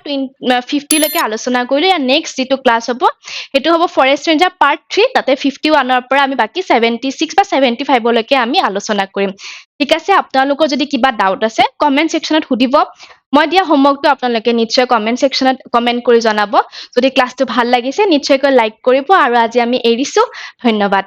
50 লৈকে আলোচনা কৰিলো। ইয়াৰ নেক্সট যিটো ক্লাছ হ'ব সেইটো হ'ব ফৰেষ্ট ৰেঞ্জাৰ পাৰ্ট 3, তাতে 51ৰ পৰা আমি বাকি 76 বা 75 লৈকে আমি আলোচনা কৰিম। ঠিক আছে, আপোনালোকৰ যদি কিবা ডাউট আছে কমেন্ট সেকশনত সুধিব। মই দিয়া হোমৱৰ্কটো আপোনালোকে নিশ্চয় কমেন্ট সেকশনত কমেন্ট কৰি জনাব। যদি ক্লাছটো ভাল লাগিছে নিশ্চয়কৈ লাইক কৰিব, আৰু আজি আমি এৰিছো। ধন্যবাদ।